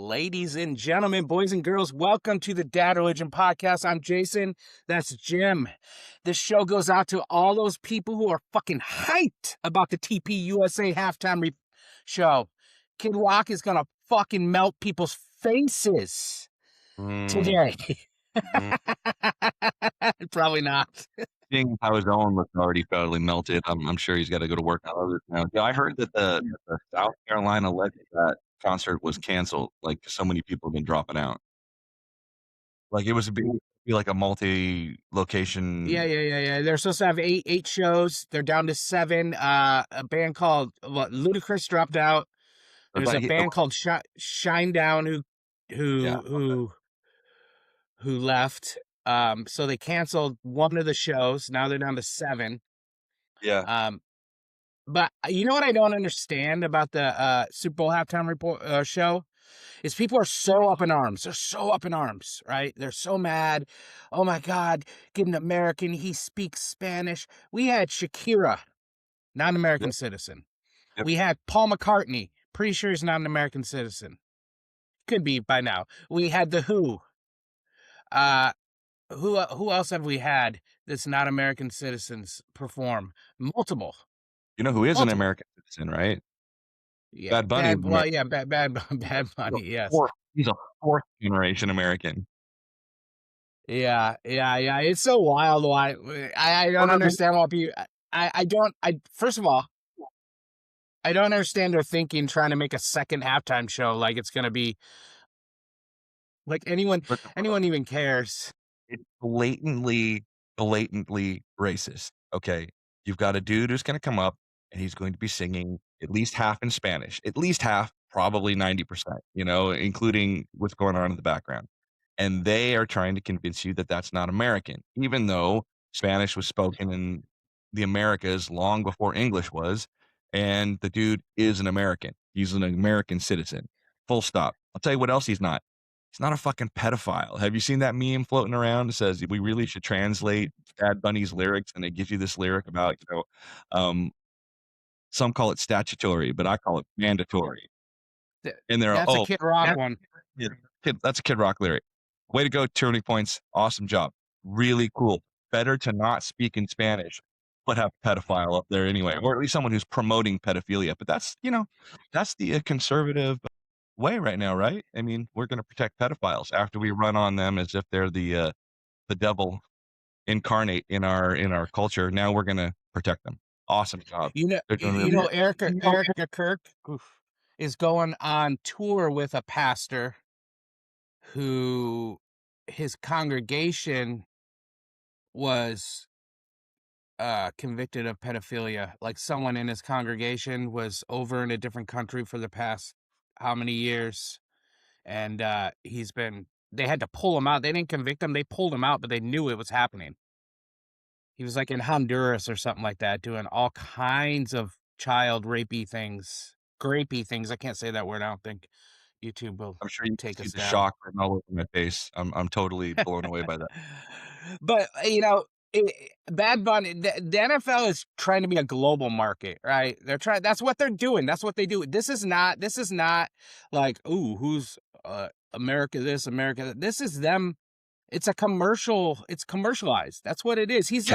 Ladies and gentlemen, boys and girls, welcome to the Dad Religion Podcast. I'm Jason. That's Jim. This show goes out to all those people who are fucking hyped about the TP USA halftime show. Kid Rock is going to fucking melt people's faces today. Probably not. Seeing how his own was already totally melted, I'm sure he's got to go to work on others now. Yeah, I heard that the South Carolina that concert was canceled. Like, so many people have been dropping out. Like, it was be like a multi-location. Yeah. They're supposed to have eight shows. They're down to 7. A band called Ludacris dropped out. There's a band called Shinedown who left. So they canceled one of the shows. Now they're down to 7. Yeah. But you know what I don't understand about the Super Bowl halftime report show is people are so up in arms. They're so up in arms, right? They're so mad. Oh my God, get an American. He speaks Spanish. We had Shakira, not an American citizen. Yep. We had Paul McCartney. Pretty sure he's not an American citizen. Could be by now. We had The Who. Who else have we had that's not American citizens perform? Multiple. You know who is an American citizen, right? Yeah, Bad Bunny. Bad Bunny. Yes, he's a 4th generation American. Yeah. It's so wild. Why I don't understand why people. First of all, I don't understand their thinking trying to make a second halftime show like it's gonna be like anyone even cares. It's blatantly racist. Okay, you've got a dude who's going to come up and he's going to be singing at least half in Spanish, at least half, probably 90%, including what's going on in the background. And they are trying to convince you that that's not American, even though Spanish was spoken in the Americas long before English was. And the dude is an American. He's an American citizen. Full stop. I'll tell you what else he's not. He's not a fucking pedophile. Have you seen that meme floating around that says we really should translate Bad Bunny's lyrics, and it gives you this lyric about, some call it statutory, but I call it mandatory. And that's a Kid Rock one. That's a Kid Rock lyric. Way to go, Turning Points. Awesome job. Really cool. Better to not speak in Spanish, but have a pedophile up there anyway, or at least someone who's promoting pedophilia. But that's the conservative way right now, right? I mean, we're going to protect pedophiles after we run on them as if they're the devil incarnate in our culture. Now we're going to protect them. Awesome job. Erica Kirk is going on tour with a pastor who his congregation was convicted of pedophilia. Like, someone in his congregation was over in a different country for the past how many years, and they had to pull him out. They didn't convict him, they pulled him out, but they knew it was happening. He was like in Honduras or something like that, doing all kinds of child grapey things. I can't say that word. I don't think YouTube will. I'm sure you take us the down. shock right all over my face. I'm totally blown away by that. But Bad Bunny, the NFL is trying to be a global market, right? That's what they're doing. That's what they do. This is not like, ooh, who's America this, America that. This is them. It's a commercial. It's commercialized. That's what it is. He's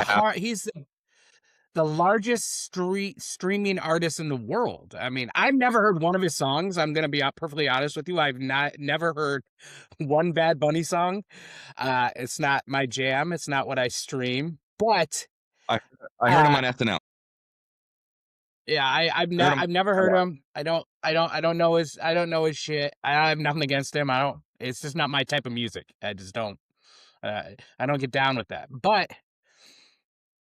the largest streaming artist in the world. I mean, I've never heard one of his songs. I'm going to be perfectly honest with you. I've never heard one Bad Bunny song. It's not my jam. It's not what I stream, but I heard him on SNL. Yeah, I've never heard him. I don't know his shit. I have nothing against him. It's just not my type of music. I just don't I don't get down with that. But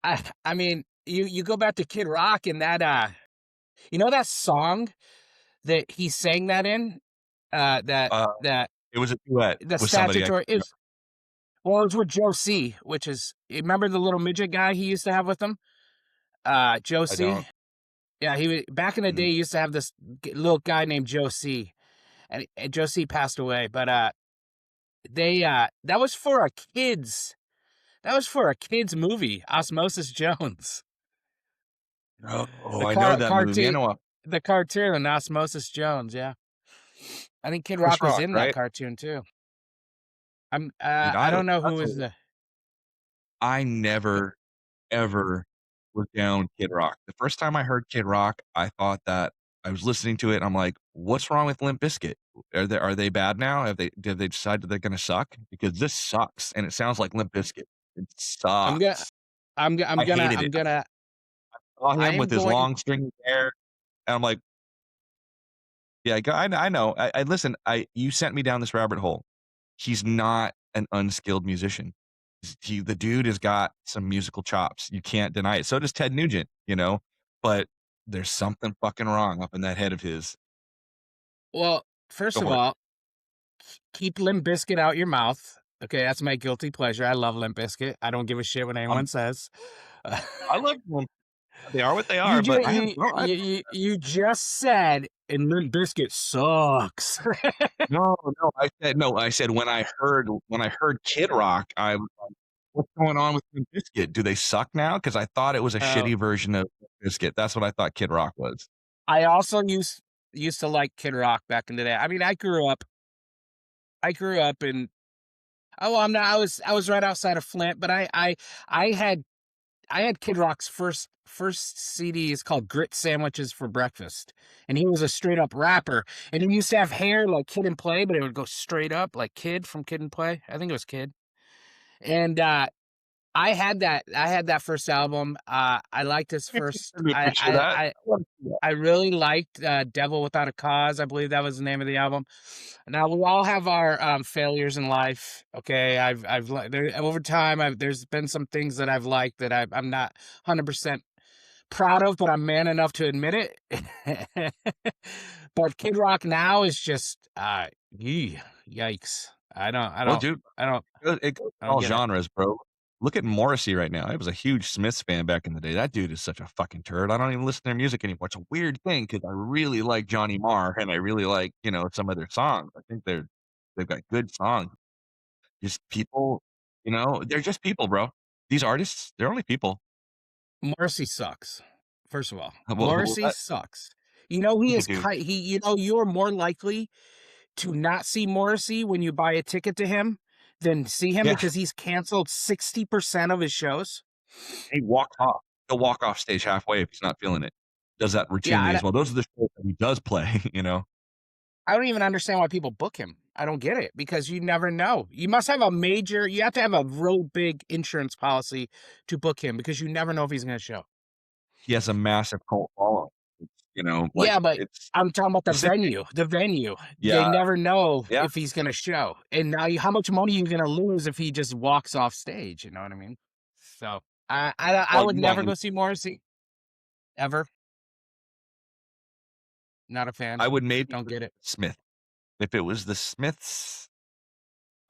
I mean, you go back to Kid Rock and that that song that he sang that in that it was a duet. The statutory is it was with Joe C, which is, remember the little midget guy he used to have with him? Joe C. Yeah, he was back in the day. He used to have this little guy named Joe C, and Joe C passed away. But that was for a kids movie, Osmosis Jones. Oh, I know that movie. The cartoon, Osmosis Jones. Yeah. I think Kid Chris Rock was Rock, in that right? cartoon too. Dude, I don't know who that's was a the I never, ever was down Kid Rock. The first time I heard Kid Rock, I thought that I was listening to it, and I'm like, "What's wrong with Limp Bizkit? Are they bad now? Have they decided they're gonna suck? Because this sucks, and it sounds like Limp Bizkit. It I'm gonna sucks." I'm I gonna hated I'm it. gonna I saw I him am with his going long stringy hair, and I'm like, "Yeah, I know. I listen, I you sent me down this rabbit hole. He's not an unskilled musician. The dude has got some musical chops. You can't deny it. So does Ted Nugent, you know? But there's something fucking wrong up in that head of his. well, first Go of for it. all, keep Limp Bizkit out your mouth. Okay, that's my guilty pleasure. I love Limp Bizkit. I don't give a shit what Um, anyone says. I like them. They are what they are, but I have no I You just said, "And Limp Bizkit sucks." no, I said when I heard Kid Rock, I was like, "What's going on with Limp Bizkit? Do they suck now?" Because I thought it was a Oh, shitty version of Limp Bizkit. That's what I thought Kid Rock was. I also used to like Kid Rock back in the day. I mean, I grew up in oh, well, I was right outside of Flint, but I had I had Kid Rock's first CD is called Grit Sandwiches for Breakfast, and he was a straight up rapper, and he used to have hair like Kid and Play, but it would go straight up like Kid from Kid and Play. I think it was Kid, and I had that first album. I liked his first. Send me a picture of that. I I wanna see that. I really liked Devil Without a Cause. I believe that was the name of the album. Now we all have our failures in life. Okay, there, over time there's been some things that I've liked that I'm not 100% proud of, but I'm man enough to admit it. But Kid Rock now is just yikes. Well, dude, I don't it goes I in don't all get it. genres, bro. Look at Morrissey right now. I was a huge Smiths fan back in the day. That dude is such a fucking turd. I don't even listen to their music anymore. It's a weird thing because I really like Johnny Marr and I really like, some of their songs. I think they've got good songs. Just people, they're just people, bro. These artists, they're only people. Morrissey sucks. First of all, Well, Morrissey sucks. You know he they is do. he you know you're more likely to not see Morrissey when you buy a ticket to him than see him Yeah, because he's canceled 60% of his shows. he walks off. He'll walk off stage halfway if he's not feeling it. Does that Yeah, routinely as well. Those are the shows that he does play, you know? I don't even understand why people book him. I don't get it because you never know. You must have a major you have to have a real big insurance policy to book him because you never know if he's gonna show. He has a massive cult following. Like, Yeah, but it's I'm talking about the the same venue. The venue. They yeah, never know yeah. if he's gonna show. And now how much money you gonna lose if he just walks off stage, you know what I mean? So, I Well, would you want never him go see Morrissey, ever. Not a fan. I would maybe Don't get it. Smith. If it was the Smiths,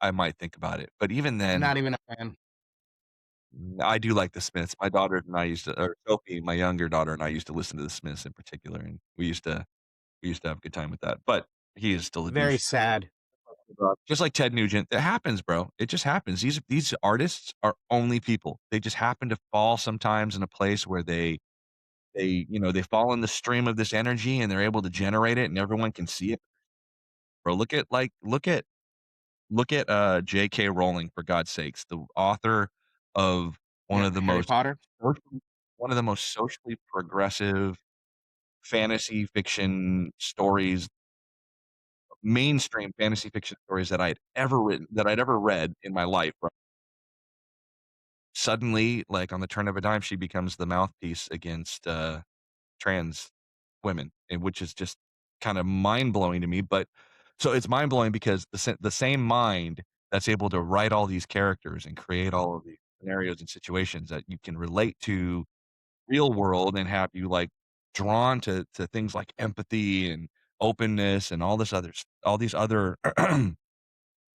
I might think about it, but even then, Not even a fan. I do like the Smiths. My daughter and I used to or Sophie, my younger daughter and I used to listen to the Smiths in particular, and we used to have a good time with that, but he is still a Very douche. sad. Just like Ted Nugent. It happens, bro. It just happens. These artists are only people. They just happen to fall sometimes in a place where they fall in the stream of this energy and they're able to generate it and everyone can see it. Bro, look at J.K. Rowling, for God's sakes, the author of one Yeah, of the Harry most Potter. socially one of the most socially progressive fantasy fiction stories, mainstream fantasy fiction stories that I'd ever read in my life, bro. Suddenly, like, on the turn of a dime, she becomes the mouthpiece against, trans women, and which is just kinda mind-blowing to me, but so it's mind-blowing because the same mind that's able to write all these characters and create all of these scenarios and situations that you can relate to real world and have you, like, drawn to things like empathy and openness and all these other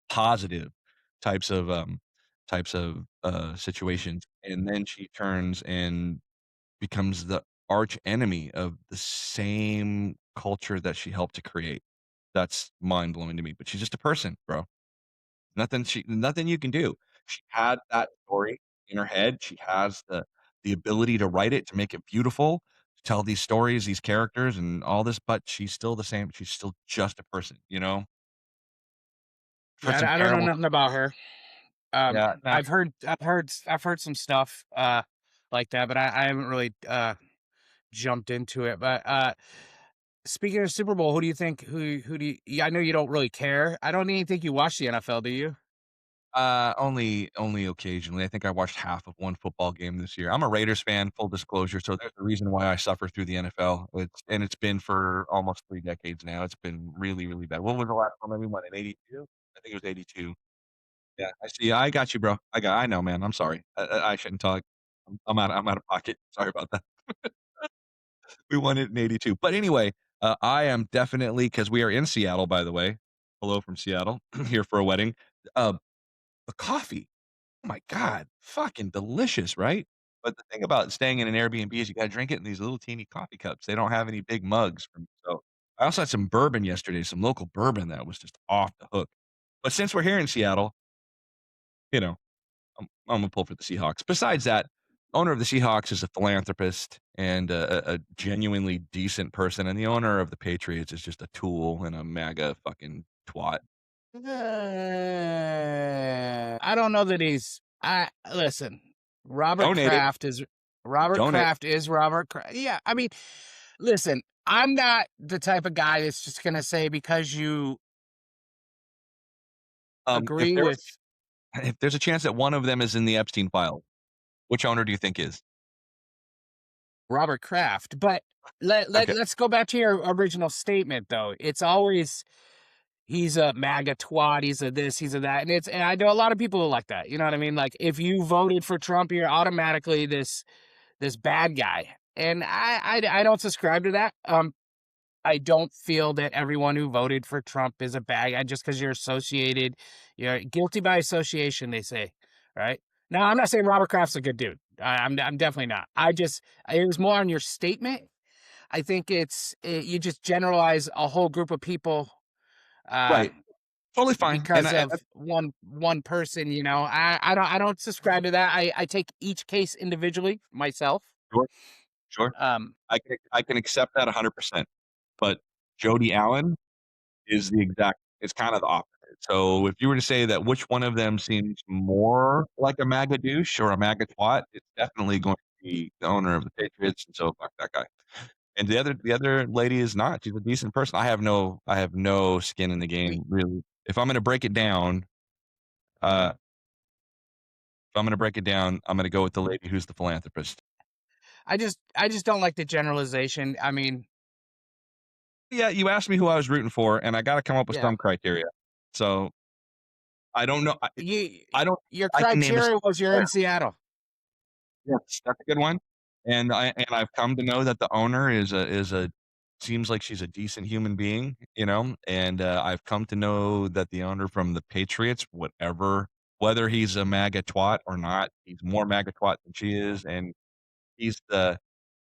positive types of, situations, and then she turns and becomes the arch enemy of the same culture that she helped to create. That's mind blowing to me, but she's just a person, bro. Nothing you can do. She had that story in her head. She has the ability to write it, to make it beautiful, tell these stories, these characters, and all this, but she's still the same. She's still just a person, you know? For Yeah, some I don't know terrible nothing about her. yeah, no I've heard some stuff like that, but I haven't really jumped into it. But speaking of Super Bowl, who do you think? Who do you? Yeah, I know you don't really care. I don't even think you watch the NFL, do you? only occasionally. I think I watched half of one football game this year. I'm a Raiders fan, full disclosure, so there's a reason why I suffer through the NFL. It's been for almost 3 decades now. It's been really, really bad. When was the last time we won, in '82? I think it was '82. Yeah, I see. I got you, bro. I know, man. I'm sorry. I shouldn't talk. I'm out of pocket. Sorry about that. We won it in '82. But anyway, I am definitely, because we are in Seattle, by the way. Hello from Seattle, here for a wedding. Uh, the coffee. Oh my god, fucking delicious, right? But the thing about staying in an Airbnb is you gotta drink it in these little teeny coffee cups. They don't have any big mugs for me, so I also had some bourbon yesterday, some local bourbon that was just off the hook. But since we're here in Seattle, you know, I'm gonna pull for the Seahawks. Besides that, owner of the Seahawks is a philanthropist and a genuinely decent person, and the owner of the Patriots is just a tool and a MAGA fucking twat. I don't know that he's. I listen. Robert Donate it. Kraft is Robert Donate. Kraft is Robert Kraft. Yeah, I mean, listen. I'm not the type of guy that's just gonna say because you If agree there's with if there's a chance that one of them is in the Epstein file, which owner do you think is? Robert Kraft, but Okay. let's go back to your original statement though. It's always he's a MAGA twat, he's a this, he's a that, and I know a lot of people are like that. You know what I mean? Like if you voted for Trump, you're automatically this bad guy, and I don't subscribe to that. I don't feel that everyone who voted for Trump is a bad guy just because you're associated. You're guilty by association, they say, right? Now, I'm not saying Robert Kraft's a good dude. I'm definitely not. It was more on your statement. I think you just generalize a whole group of people uh, Right. Totally fine. And because of one person. I don't subscribe to that. I take each case individually myself. sure, sure. Um, I can accept that 100%. But Jody Allen is kind of the opposite. So if you were to say that which one of them seems more like a MAGA douche or a MAGA twat, it's definitely going to be the owner of the Patriots, and so fuck that guy. And the other lady is not. She's a decent person. I have no skin in the we game, really. If I'm gonna break it down, uh, I'm gonna go with the lady who's the philanthropist. I just don't like the generalization. I mean, Yeah, you asked me who I was rooting for, and I gotta come up with yeah, some criteria. So, I don't know you I don't your I can name a criteria was you're player. in Seattle. Yes, that's a good one. And I've come to know that the owner is a seems like she's a decent human being, and, I've come to know that the owner from the Patriots, whether he's a MAGA twat or not, he's more MAGA twat than she is, and he's the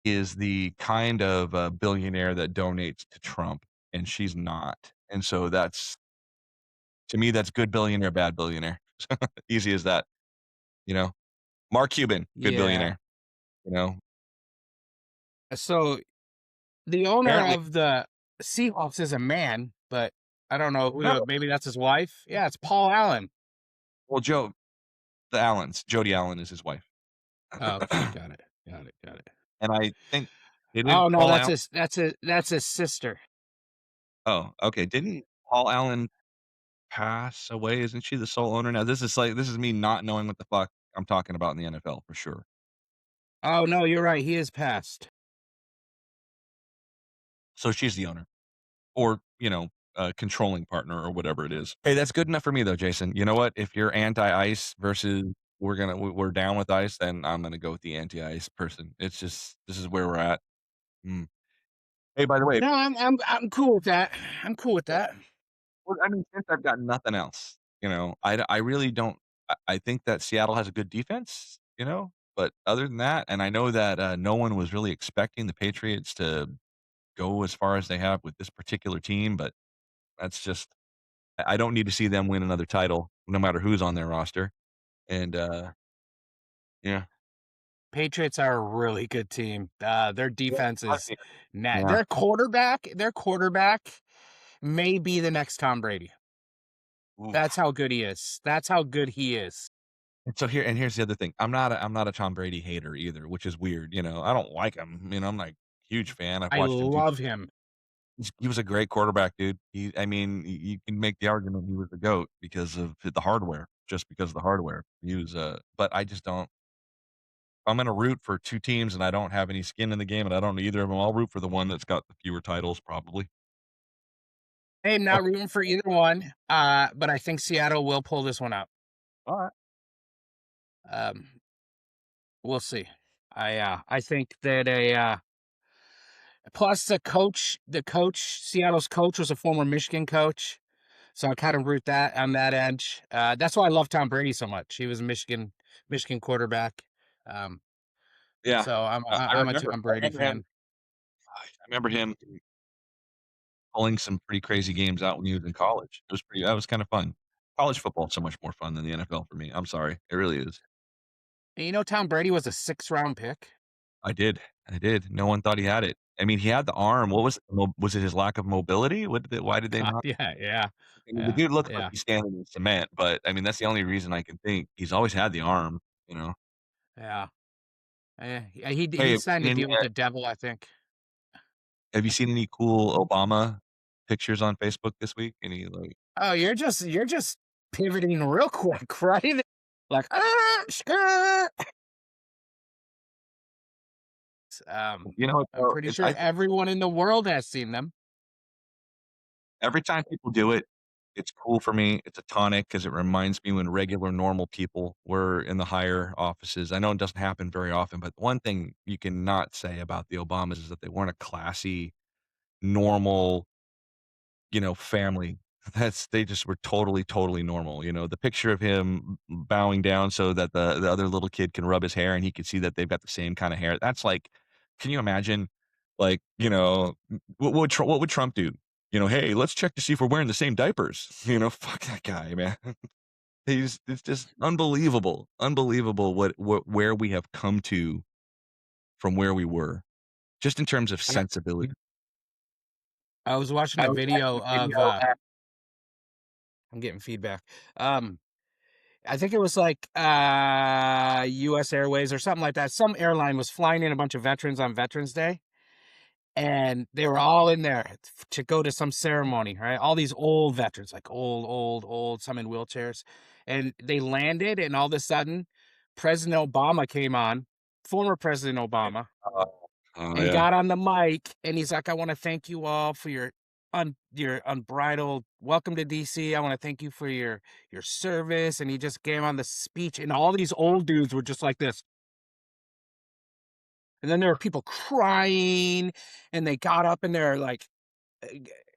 he is the kind of, billionaire that donates to Trump, and she's not. And so to me, that's good billionaire, bad billionaire. Easy as that, you know? Mark Cuban, good Yeah. billionaire, you know? So the owner Apparently of the Seahawks is a man, but I don't know no. maybe that's his wife. Yeah, it's Paul Allen. Well, the Allens, Jody Allen is his wife. Oh, okay, got it. Got it. Got it. And I think didn't Oh no, Paul that's Allen his sister. oh, okay, didn't Paul Allen pass away? Isn't she the sole owner now? This is me not knowing what the fuck I'm talking about in the NFL for sure. Oh no, you're right. He is passed. So she's the owner or, controlling partner or whatever it is. Hey, that's good enough for me though, Jason. You know what? If you're anti-ICE versus we're down with ICE, then I'm gonna go with the anti-ICE person. It's just this is where we're at. Mm. Hey, by the way, No, I'm cool with that. I'm cool with that. well, I mean, since I've got nothing else, I really don't. I think that Seattle has a good defense, but other than that, and I know that no one was really expecting the Patriots to go as far as they have with this particular team, but that's just I don't need to see them win another title, no matter who's on their roster. And yeah, Patriots are a really good team. Their defense is Yeah. their quarterback may be the next Tom Brady. That's Oof. how good he is. That's how good he is. And so here's the other thing. I'm not a Tom Brady hater either, which is weird. I don't like him. I'm like huge fan. I've I watched him do. love him. He was a great quarterback, dude. I mean, you can make the argument he was the GOAT because of the hardware, just because of the hardware. He was, but I just don't. I'm gonna root for 2 teams and I don't have any skin in the game and I don't know either of them. I'll root for the one that's got the fewer titles probably. I am Oh, not rooting for either one, but I think Seattle will pull this one out. alright. Um, we'll see. I think that plus the coach, Seattle's coach was a former Michigan coach, so I kind of root that on that edge. That's why I love Tom Brady so much. He was a Michigan quarterback. Um, Yeah. so I'm I I- I'm a remember Tom I Brady remember him fan. I remember him pulling some pretty crazy games out when he was in college. That was kinda fun. College football is so much more fun than the NFL for me. I'm sorry. It really is. And Tom Brady was a 6th round pick. I did. I did. No one thought he had it. I mean, he had the arm. What was it? Was it his lack of mobility? Why did they God, not? yeah, yeah, I mean, the yeah, dude looks like yeah, he's standing in cement, but, I mean, that's the only reason I can think. He's always had the arm, you know? yeah. He Hey, have you signed seen a any, deal with the devil, I think. cool Obama pictures on Facebook this week? Any, like Oh, you're just pivoting real quick, right? Like, skirt. you know what, I'm though? pretty It sure I think everyone in the world has seen them. every time people do it, it's cool for me. It's a tonic because it reminds me when regular, normal people were in the higher offices. I know it doesn't happen very often, but one thing you cannot say about the Obamas is that they weren't a classy, normal, family. They just were totally, totally normal. The picture of him bowing down so that the other little kid can rub his hair and he can see that they've got the same kind of hair. That's like, can you imagine? Like, what would Trump do? Hey, let's check to see if we're wearing the same diapers. Fuck that guy, man. It's just unbelievable, unbelievable where we have come to from where we were, just in terms of I sensibility. I was watching a I was video watching a of, video. I'm getting feedback. I think it was like, US Airways or something like that. Some airline was flying in a bunch of veterans on Veterans Day, and they were all in there to go to some ceremony, right? All these old veterans, like old, old, old, some in wheelchairs. And they landed, and all of a sudden, President Obama came on, former President Obama, Oh, and yeah. got on the mic, and he's like, "I want to thank you all for your unbridled welcome to DC. I want to thank you for your service." And he just gave on the speech, and all these old dudes were just like this. And then there were people crying, and they got up and they're like,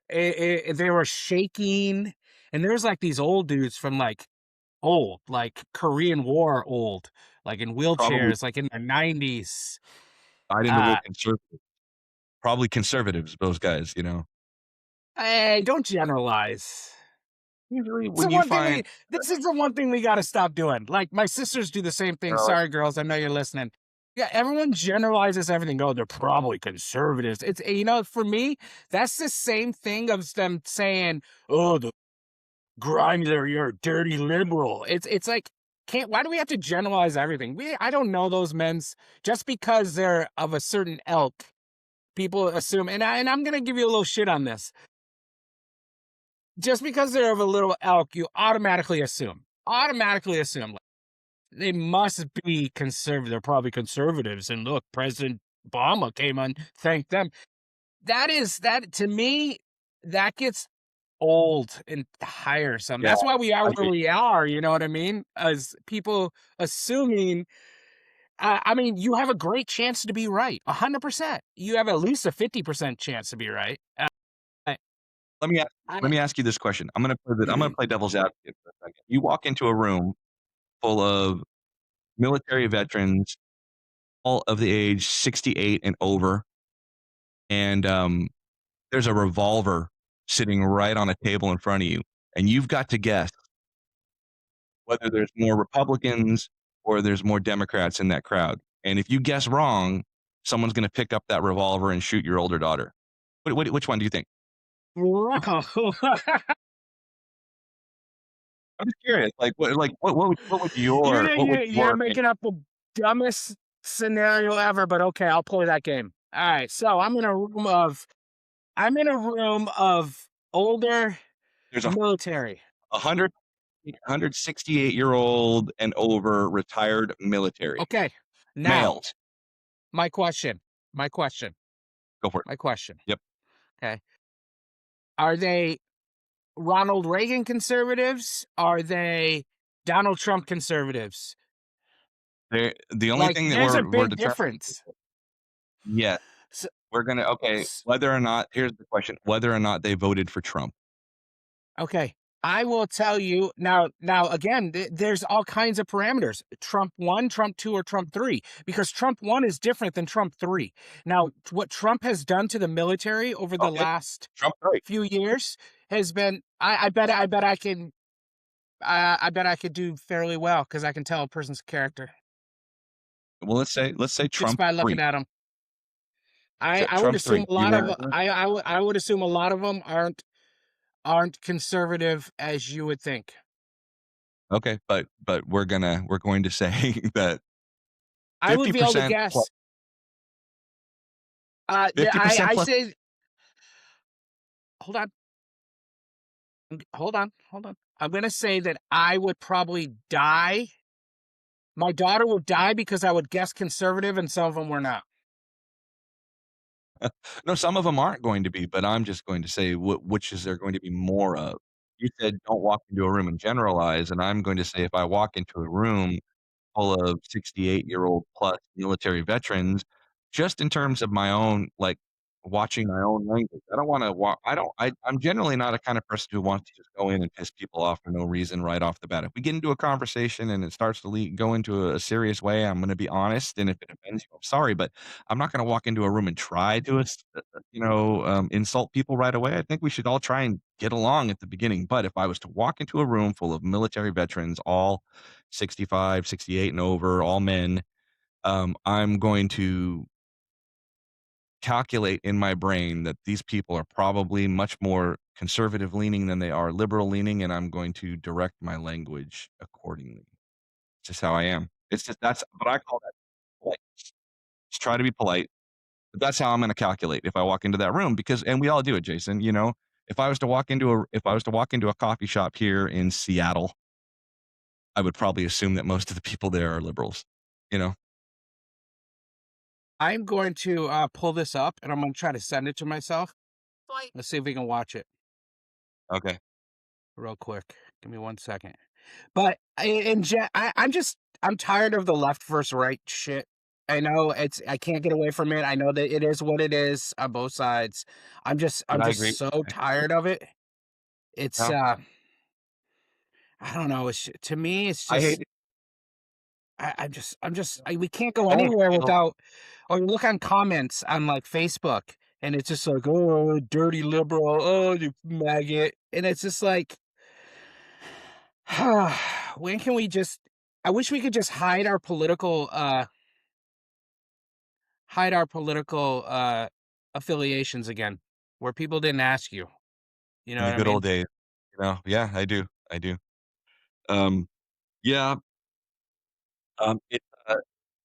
they were shaking. And there's like these old dudes from like old, like Korean War old, like in Probably wheelchairs, like in their 90s. died in the Uh, real conservative. Probably conservatives, those guys. hey, don't generalize. Usually It's the when you one thing find this is the one thing we got to stop doing. Like my sisters do the same thing. like, Sorry, girls. I know you're listening. Yeah, everyone generalizes everything. Oh, they're probably conservatives. It's, for me, that's the same thing of them saying, "Oh, the Grinder, you're a dirty liberal." It's like, why do we have to generalize everything? I don't know those men's just because they're of a certain ilk. People assume, and I'm gonna give you a little shit on this. Just because they're of a little elk, you automatically assume like, they must be conservative. They're probably conservatives. And look, President Obama came on, thank them. That to me, that gets old and tiresome. yeah, That's why we are I where get we are. You know what I mean? As people assuming. I mean, you have a great chance to be right. 100%. You have at least a 50% chance to be right. I, let me a I let don't. me ask you this question. I'm gonna play devil's advocate for a second. You walk into a room full of military veterans, all of the age 68 and over, and, there's a revolver sitting right on a table in front of you, and you've got to guess whether there's more Republicans or there's more Democrats in that crowd. And if you guess wrong, someone's gonna pick up that revolver and shoot your older daughter. Which one do you think? Wow. I'm just curious, what would You're your the what would you're your opinion? making up the dumbest scenario ever, but okay, I'll play that game. Alright, so I'm in a room of older There's military. a 168-year-old and over retired military Okay, now, males. my question, my question, Go for it. my question, Yep. okay? Are they Ronald Reagan conservatives? Are they Donald Trump conservatives? The only Like, thing that there's a we're big determining. difference. Yes, S we're gonna okay, s whether or not here's the question, whether or not they voted for Trump. Okay, I will tell you now again, there's all kinds of parameters. Trump 1, Trump 2, or Trump 3, because Trump 1 is different than Trump 3. Now, what Trump has done to the military over the Okay, last Trump 3. few years has been I bet I could do fairly well because I can tell a person's character Well, let's say just Trump by looking 3. at them. I would Trump assume 3. a You lot of were I would assume a lot of them aren't conservative as you would think. okay, but we're going to say that I would be able to 50% plus guess. I 50% plus say, hold on, hold on. I'm gonna say that I would probably die. My daughter would die because I would guess conservative, and some of them were not. no, some of them aren't going to be, but I'm just going to say which is there going to be more of. You said don't walk into a room and generalize, and I'm going to say if I walk into a room full of 68-year-old plus military veterans, just in terms of my own, like, watching my own language. I don't wanna wa I don't I'm generally not a kind of person who wants to just go in and piss people off for no reason right off the bat. If we get into a conversation and it starts to go into a serious way, I'm gonna be honest, and if it offends you, I'm sorry, but I'm not gonna walk into a room and try to insult people right away. I think we should all try and get along at the beginning, but if I was to walk into a room full of military veterans, all 65, 68 and over, all men, I'm going to calculate in my brain that these people are probably much more conservative leaning than they are liberal leaning, and I'm going to direct my language accordingly. It's just how I am. It's just that's but I call that polite. Just try to be polite. But that's how I'm gonna calculate if I walk into that room because and we all do it, Jason, you know? If I was to walk into a coffee shop here in Seattle, I would probably assume that most of the people there are liberals, you know? I'm going to pull this up, and I'm gonna try to send it to myself. Let's see if we can watch it Okay. real quick. Give me 1 second. But I'm tired of the left versus right shit. I know I can't get away from it. I know that it is what it is on both sides. I'm I just agree. so tired of it. It's No, I don't know. It's to me, it's I hate just it. we can't go Don't anywhere feel without. Or you look on comments on like Facebook, and it's just like, oh, dirty liberal, oh, you maggot, and it's just like, when can we just? I wish we could just hide our political affiliations again, where people didn't ask you. You know in the what I good old mean? days, you know? Yeah, I do, I do. Um, yeah,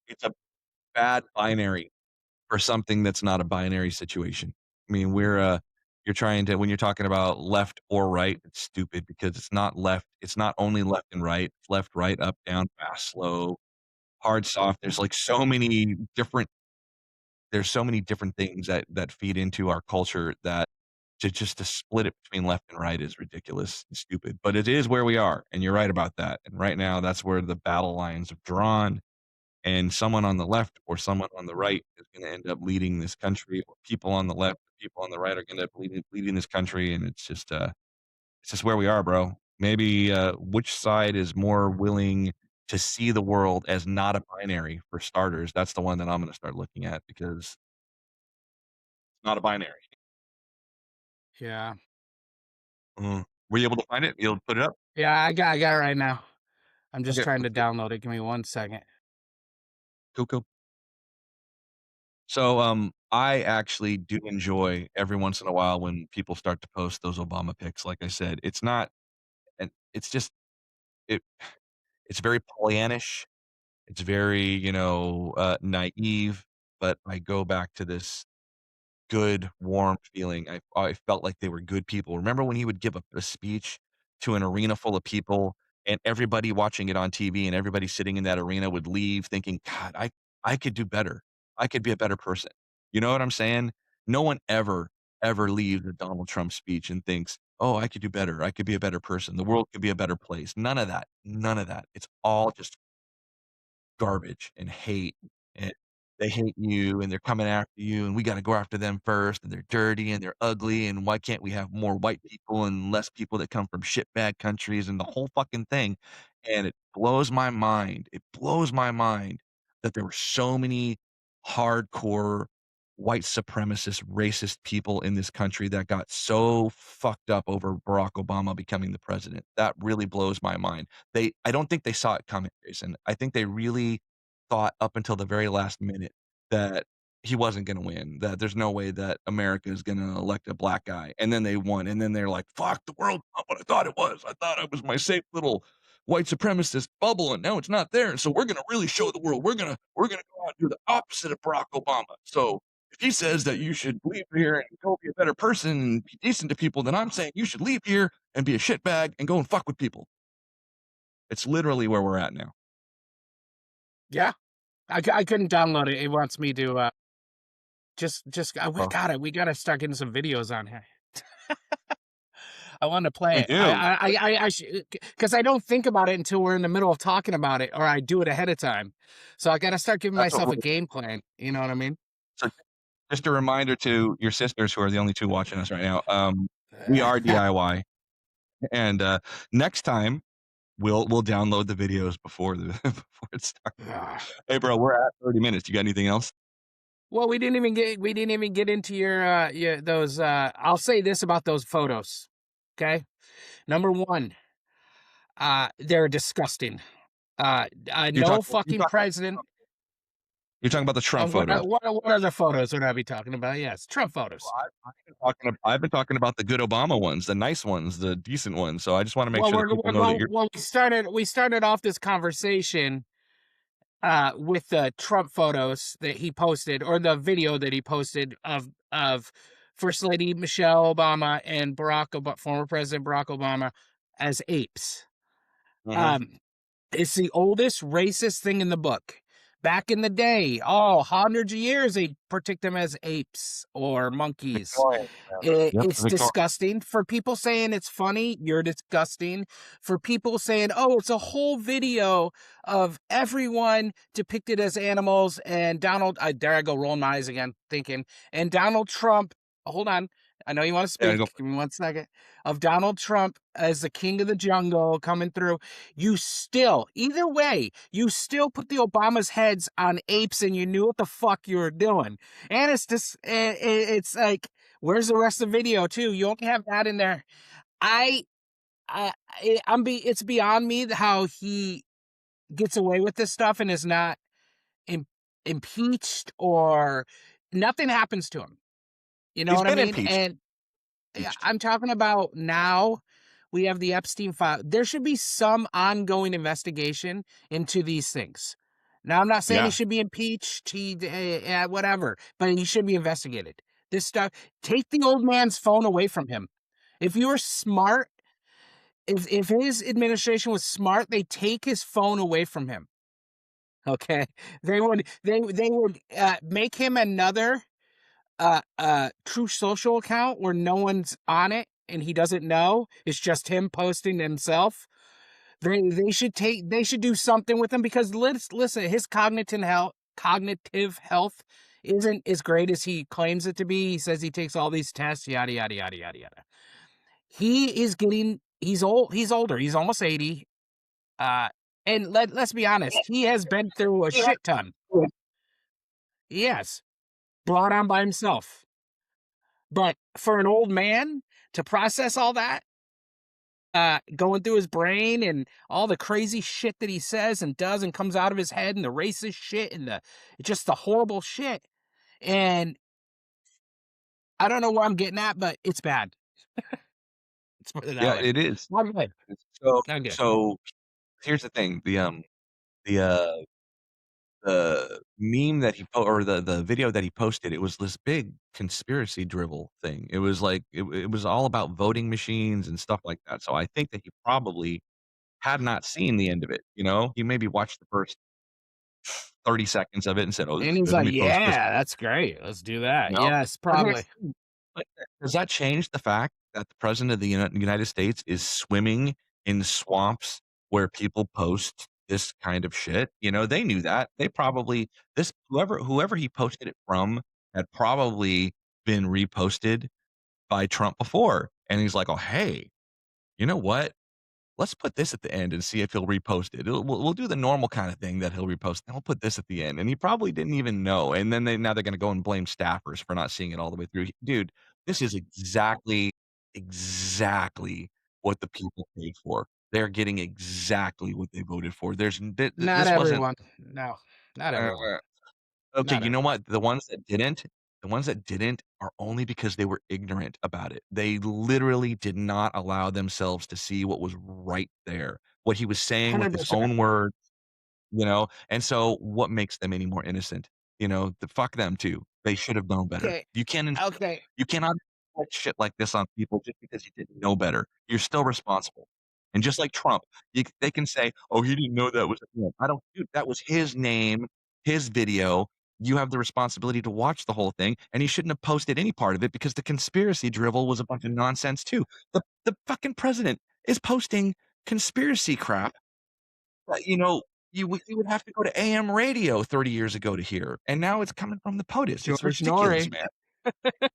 it's a bad binary for something that's not a binary situation. I mean, you're trying to when you're talking about left or right, it's stupid because it's not left it's not only left and right, it's left, right, up, down, fast, slow, hard, soft. There's so many different things that feed into our culture that to split it between left and right is ridiculous and stupid, but it is where we are, and you're right about that, and right now, that's where the battle lines are drawn, and someone on the left or someone on the right is gonna end up leading this country, or people on the left, people on the right are gonna end up leading this country, and it's just where we are, bro. Maybe, which side is more willing to see the world as not a binary for starters? That's the one that I'm gonna start looking at because it's not a binary. Yeah, Were you able to find it? You able to put it up? yeah. I got it right now. I'm just Okay, trying let's to see it. download it. Give me 1 second. Cool, cool. So, I actually do enjoy every once in a while when people start to post those Obama pics, like I said. It's not and it's just it it's very Pollyannish. It's very, naive, but I go back to this good, warm feeling. I felt like they were good people. Remember when he would give a speech to an arena full of people and everybody watching it on TV and everybody sitting in that arena would leave thinking, "God, I could do better. I could be a better person." You know what I'm saying? No one ever leaves a Donald Trump speech and thinks, "Oh, I could do better. I could be a better person. The world could be a better place." None of that. None of that. It's all just garbage and hate, and they hate you, and they're coming after you, and we gotta go after them first, and they're dirty, and they're ugly, and why can't we have more white people and less people that come from shitbag countries, and the whole fucking thing, and it blows my mind that there were so many hardcore white supremacist, racist people in this country that got so fucked up over Barack Obama becoming the president. That really blows my mind. I don't think they saw it coming, Jason. I think they really thought up until the very last minute that he wasn't gonna win, that there's no way that America is gonna elect a black guy, and then they won, and then they're like, "Fuck, the world's not what I thought it was. I thought it was my safe little white supremacist bubble, and now it's not there, and so we're gonna really show the world. We're gonna go out and do the opposite of Barack Obama. So if he says that you should leave here and go be a better person and be decent to people, then I'm saying you should leave here and be a shitbag and go and fuck with people." It's literally where we're at now. Yeah. I couldn't download it. It wants me to, we Well, gotta start getting some videos on here. I wanna we play it. do. I because I don't think about it until we're in the middle of talking about it, or I do it ahead of time. So I gotta start giving That's what myself a we're game plan, you know what I mean? so just a reminder to your sisters who are the only 2 watching us right now, we are DIY, and, next time, we'll download the videos before the before it starts. Hey, bro, we're at 30 minutes. You got anything else? Well, we didn't even get into your those, I'll say this about those photos, okay? Number 1, they're disgusting. No You're fucking talking about president. you're talking about the Trump photos. What other photos would I be talking about? Yes, Trump Well, photos. I've been talking about the good Obama ones, the nice ones, the decent ones, so I just wanna make Well, sure that people know that you're we started off this conversation with the Trump photos that he posted, or the video that he posted of First Lady Michelle Obama and former President Barack Obama as apes. Mhm. Um, it's the oldest racist thing in the book. Back in the day, hundreds of years, they predict them as apes or monkeys. Victorian, yeah. Yep, It's Victor disgusting. For people saying it's funny, you're disgusting. For people saying, oh, it's a whole video of everyone depicted as animals, and there I go, rolling my eyes again, thinking, and Donald Trump, hold on, I know you want to yeah, go speak. Give me 1 second. Of Donald Trump as the king of the jungle coming through. Either way, you still put the Obamas' heads on apes, and you knew what the fuck you were doing. And it's just, it's like, where's the rest of the video too? You only have that in there. I, it's beyond me how he gets away with this stuff and is not Im- impeached, or nothing happens to him. You know He's what I been mean? And yeah, impeached. I'm talking about now. We have the Epstein file. There should be some ongoing investigation into these things. Now, I'm not saying he Yeah. should be impeached, whatever, but he should be investigated. This stuff, take the old man's phone away from him. If you were smart, if his administration was smart, they take his phone away from him. Okay, they would make him another True Social account where no one's on it and he doesn't know. It's just him posting himself. They should do something with him, because listen, his cognitive health isn't as great as he claims it to be. He says he takes all these tests, yada yada yada yada yada. He's old, he's older, he's almost 80. Uh and let's be honest, he has been through a shit ton. He has, brought on by himself. But for an old man to process all that, going through his brain and all the crazy shit that he says and does and comes out of his head, and the racist shit and just the horrible shit, And I don't know where I'm getting at, but it's bad. Let's put it that Yeah, way. it is. Not good. So Not good. so here's the thing, the, uh the meme that he or the video that he posted, it was this big conspiracy drivel thing. It was like it was all about voting machines and stuff like that. So I think that he probably had not seen the end of it, you know? He maybe watched the first 30 seconds of it and said, "Oh, this And is he's good. Let like, me post this," "Yeah, that's great. Let's do that." you know? Yes, But here's probably. the thing, like, does that change the fact that the president of the United States is swimming in swamps where people post this kind of shit? You know, they knew that. They probably this whoever he posted it from had probably been reposted by Trump before, and he's like, "Oh, hey, you know what? Let's put this at the end and see if he'll repost it. We'll do the normal kind of thing that he'll repost, and we'll put this at the end." And he probably didn't even know, and then now they're gonna go and blame staffers for not seeing it all the way through. Dude, this is exactly what the people paid for. They're getting exactly what they voted for. There's n th th Not this wasn't, everyone. No, not everyone. uh okay, Not you know everyone. what? The ones that didn't are only because they were ignorant about it. They literally did not allow themselves to see what was right there, what he was saying with his 100%. own words, you know? And so what makes them any more innocent? You know, the fuck them too. They should have known better. Okay. Okay. You cannot put shit like this on people just because you didn't know better. You're still responsible. And just like Trump, they can say, "Oh, he didn't know that was a him." I don't dude, that was his name, his video. You have the responsibility to watch the whole thing, and he shouldn't have posted any part of it because the conspiracy drivel was a bunch of nonsense too. The fucking president is posting conspiracy crap that, you know, you would have to go to AM radio 30 years ago to hear, and now it's coming from the POTUS. It's George ridiculous, Norrie. man.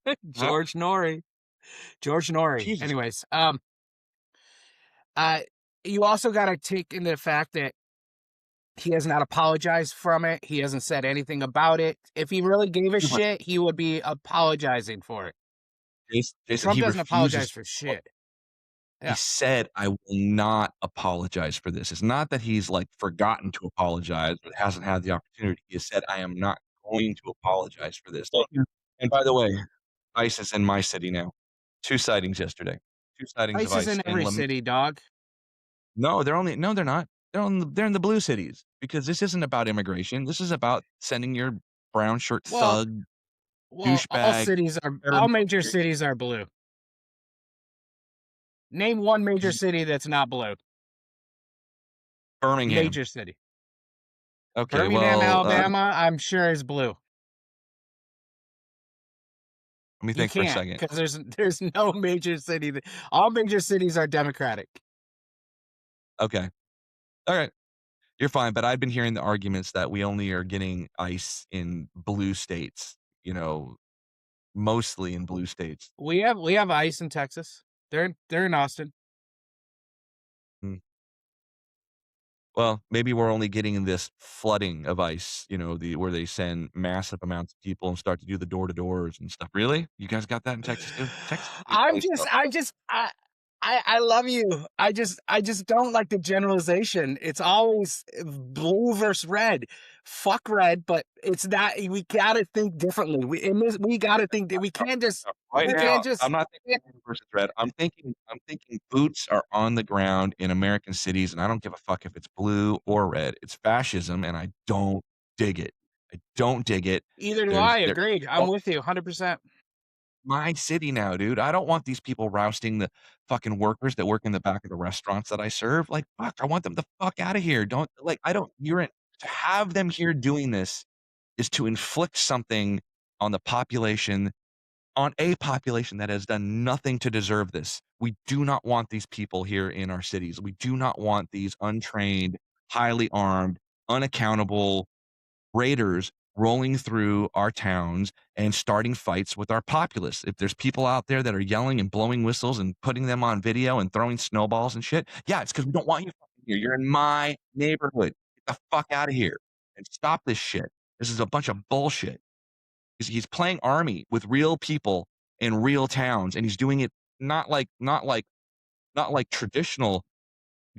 Huh? George Norrie. George Norrie. Jesus. Anyways, uh, you also gotta take into the fact that he has not apologized from it. He hasn't said anything about it. If he really gave a Yeah, but shit, he would be apologizing for it. Jason, Trump he doesn't refuses apologize to for apo shit. he Yeah, said, "I will not apologize for this." It's not that he's, like, forgotten to apologize, but hasn't had the opportunity. He has said, "I am not going to apologize for this." Oh, yeah, and by the way, ICE is in my city now. 2 sightings yesterday. 2 sightings of ICE is ICE in in every Lem city, dog. No, they're not. They're in the blue cities because this isn't about immigration. This is about sending your brown shirt Well, thug, all douchebag, cities are all major paramilitary cities are blue. Name one major city that's not blue. Birmingham. Major city. Okay, Birmingham, well, Alabama, I'm sure is blue. let me You think for a can't second. because there's no major city that all major cities are Democratic. Okay. Alright. You're fine, but I've been hearing the arguments that we only are getting ICE in blue states, you know, mostly in blue states. We have ICE in Texas. They're in Austin. Hmm. Well, maybe we're only getting this flooding of ICE, you know, where they send massive amounts of people and start to do the door to doors and stuff. Really? You guys got that in Texas too? Texas is a big I'm place just though. I just I love you. I just don't like the generalization. It's always blue versus red. Fuck red, but it's not. We gotta think differently. We gotta think that we can't just Right we now, can't just I'm not thinking blue versus red. I'm thinking boots are on the ground in American cities, and I don't give a fuck if it's blue or red. It's fascism, and I don't dig it. I don't dig it. either do I. There Agreed. I'm with you 100%. my city now, dude. I don't want these people rousting the fucking workers that work in the back of the restaurants that I serve. Like, fuck, I want them the fuck out of here. Don't like I don't you're in to have them here doing this is to inflict something on the population, on a population that has done nothing to deserve this. We do not want these people here in our cities. We do not want these untrained, highly armed, unaccountable raiders rolling through our towns and starting fights with our populace. If there's people out there that are yelling and blowing whistles and putting them on video and throwing snowballs and shit, yeah, it's because we don't want you fucking here. You're in my neighborhood. Get the fuck out of here and stop this shit. This is a bunch of bullshit. He's playing army with real people in real towns, and he's doing it not like traditional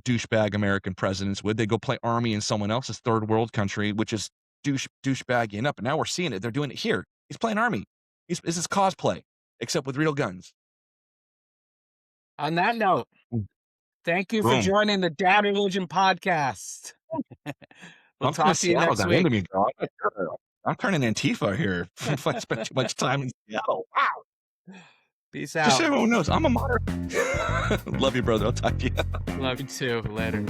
douchebag American presidents would. They go play army in someone else's third world country, which is douchebaggy enough. But now we're seeing it. They're doing it here. He's playing Army. This is cosplay, except with real guns. On that note, thank you for Boom. joining the Dad Religion podcast. We'll I'm from talk to you Seattle. next That week. into me, dog. I'm turning Antifa here. If I spent too much time in Seattle. Wow. Peace Just out. so everyone knows, I'm a moderate. Love you, brother. I'll talk to you. Love you too. Later.